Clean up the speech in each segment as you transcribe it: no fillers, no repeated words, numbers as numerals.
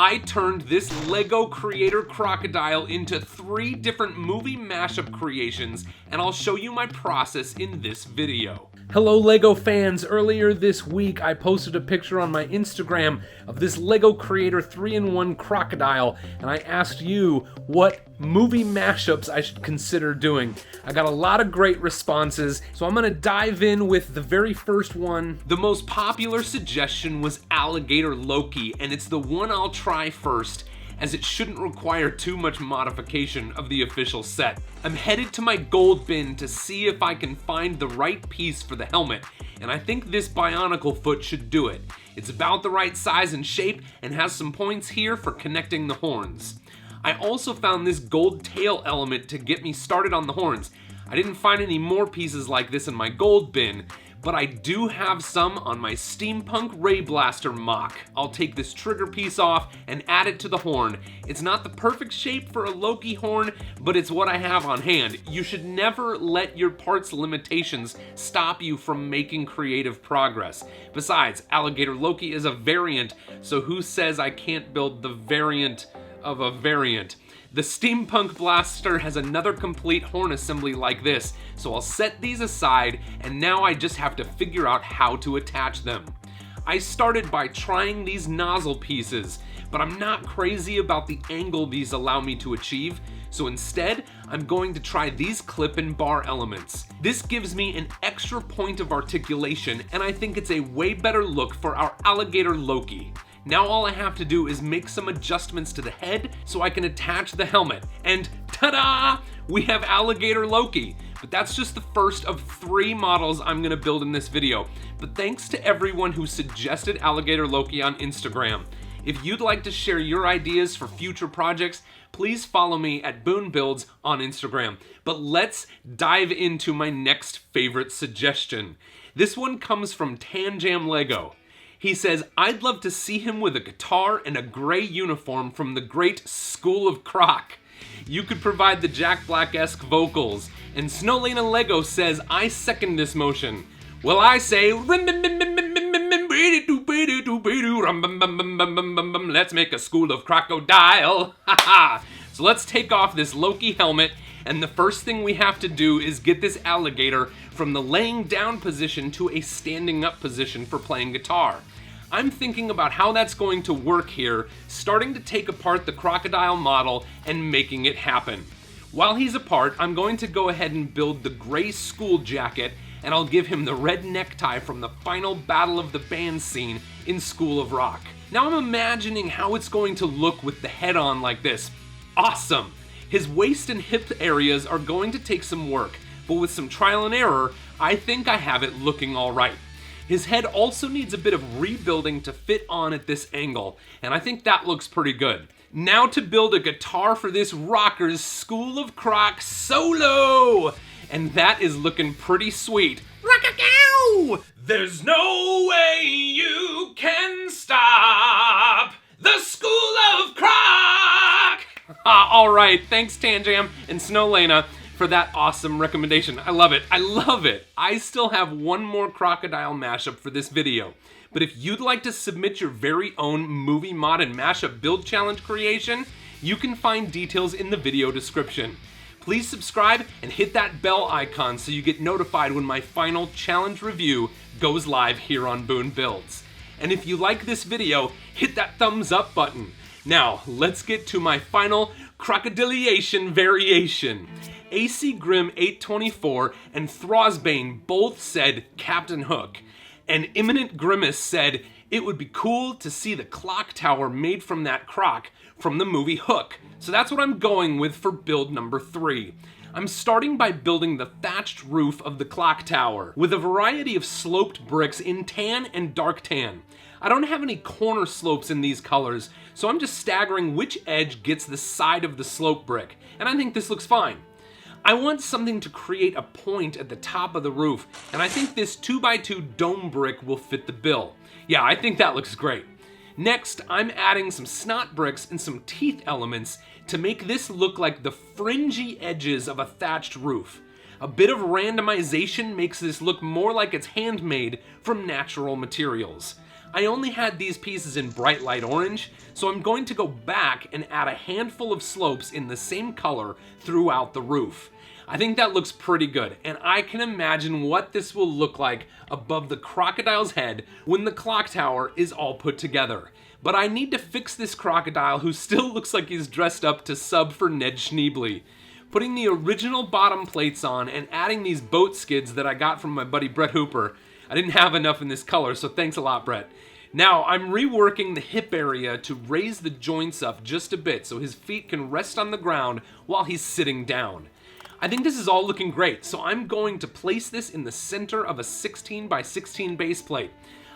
I turned this LEGO creator Crocodile into 3 different movie mashup creations, and I'll show you my process in this video. Hello LEGO fans, earlier this week I posted a picture on my Instagram of this LEGO Creator 3-in-1 Crocodile, and I asked you what movie mashups I should consider doing. I got a lot of great responses, so I'm gonna dive in with the very first one. The most popular suggestion was Alligator Loki, and it's the one I'll try first, as it shouldn't require too much modification of the official set. I'm headed to my gold bin to see if I can find the right piece for the helmet, and I think this Bionicle foot should do it. It's about the right size and shape and has some points here for connecting the horns. I also found this gold tail element to get me started on the horns. I didn't find any more pieces like this in my gold bin, but I do have some on my Steampunk Ray Blaster mock. I'll take this trigger piece off and add it to the horn. It's not the perfect shape for a Loki horn, but it's what I have on hand. You should never let your parts limitations stop you from making creative progress. Besides, Alligator Loki is a variant, so who says I can't build the variant of a variant? The Steampunk Blaster has another complete horn assembly like this, so I'll set these aside, and now I just have to figure out how to attach them. I started by trying these nozzle pieces, but I'm not crazy about the angle these allow me to achieve, so instead, I'm going to try these clip and bar elements. This gives me an extra point of articulation, and I think it's a way better look for our Alligator Loki. Now all I have to do is make some adjustments to the head so I can attach the helmet. And ta-da! We have Alligator Loki. But that's just the first of 3 models I'm gonna build in this video. But thanks to everyone who suggested Alligator Loki on Instagram. If you'd like to share your ideas for future projects, please follow me at Boone Builds on Instagram. But let's dive into my next favorite suggestion. This one comes from Tanjam Lego. He says, I'd love to see him with a guitar and a gray uniform from the great School of Croc. You could provide the Jack Black-esque vocals. And Snowlena Lego says, I second this motion. Well, I say, let's make a School of Crocodile. So let's take off this Loki helmet, and the first thing we have to do is get this alligator from the laying down position to a standing up position for playing guitar. I'm thinking about how that's going to work here, starting to take apart the Crocodile model and making it happen. While he's apart, I'm going to go ahead and build the gray school jacket, and I'll give him the red necktie from the final Battle of the Bands scene in School of Rock. Now I'm imagining how it's going to look with the head on like this. Awesome! His waist and hip areas are going to take some work, but with some trial and error, I think I have it looking alright. His head also needs a bit of rebuilding to fit on at this angle, and I think that looks pretty good. Now to build a guitar for this rocker's School of Croc solo! And that is looking pretty sweet. Rock-a-cow! There's no way you can stop the School of Croc! Alright, thanks Tanjam and Snowlena for that awesome recommendation. I love it. I love it. I still have one more Crocodile mashup for this video. But if you'd like to submit your very own movie mod and mashup build challenge creation, you can find details in the video description. Please subscribe and hit that bell icon so you get notified when my final challenge review goes live here on Boone Builds. And if you like this video, hit that thumbs up button. Now, let's get to my final crocodiliation variation. AC Grim 824 and Throsbane both said Captain Hook, and Imminent Grimace said it would be cool to see the clock tower made from that croc from the movie Hook. So that's what I'm going with for build number 3. I'm starting by building the thatched roof of the clock tower with a variety of sloped bricks in tan and dark tan. I don't have any corner slopes in these colors, so I'm just staggering which edge gets the side of the slope brick, and I think this looks fine. I want something to create a point at the top of the roof, and I think this 2x2 dome brick will fit the bill. Yeah, I think that looks great. Next, I'm adding some snot bricks and some teeth elements to make this look like the fringy edges of a thatched roof. A bit of randomization makes this look more like it's handmade from natural materials. I only had these pieces in bright light orange, so I'm going to go back and add a handful of slopes in the same color throughout the roof. I think that looks pretty good, and I can imagine what this will look like above the crocodile's head when the clock tower is all put together. But I need to fix this crocodile who still looks like he's dressed up to sub for Ned Schneebly. Putting the original bottom plates on and adding these boat skids that I got from my buddy Brett Hooper. I didn't have enough in this color, so thanks a lot, Brett. Now, I'm reworking the hip area to raise the joints up just a bit so his feet can rest on the ground while he's sitting down. I think this is all looking great, so I'm going to place this in the center of a 16 by 16 base plate.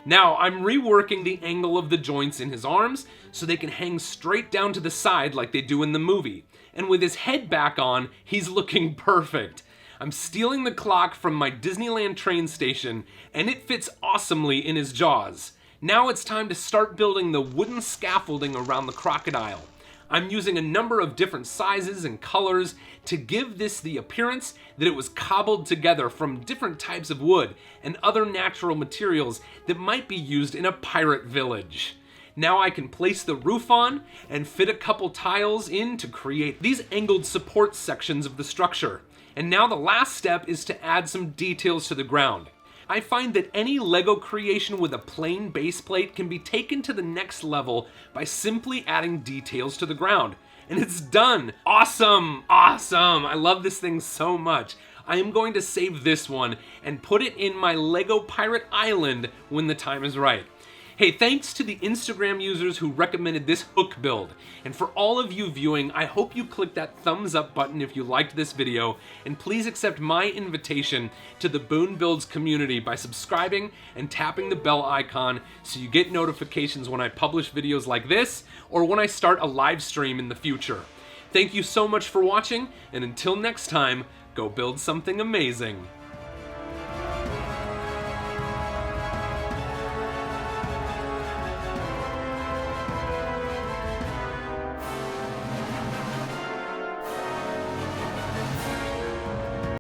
Now, I'm reworking the angle of the joints in his arms so they can hang straight down to the side like they do in the movie. And with his head back on, he's looking perfect. I'm stealing the clock from my Disneyland train station, and it fits awesomely in his jaws. Now it's time to start building the wooden scaffolding around the crocodile. I'm using a number of different sizes and colors to give this the appearance that it was cobbled together from different types of wood and other natural materials that might be used in a pirate village. Now I can place the roof on and fit a couple tiles in to create these angled support sections of the structure. And now the last step is to add some details to the ground. I find that any Lego creation with a plain base plate can be taken to the next level by simply adding details to the ground. And it's done! Awesome! Awesome! I love this thing so much. I am going to save this one and put it in my Lego Pirate Island when the time is right. Hey, thanks to the Instagram users who recommended this hook build. And for all of you viewing, I hope you click that thumbs up button if you liked this video, and please accept my invitation to the Boone Builds community by subscribing and tapping the bell icon so you get notifications when I publish videos like this or when I start a live stream in the future. Thank you so much for watching, and until next time, go build something amazing.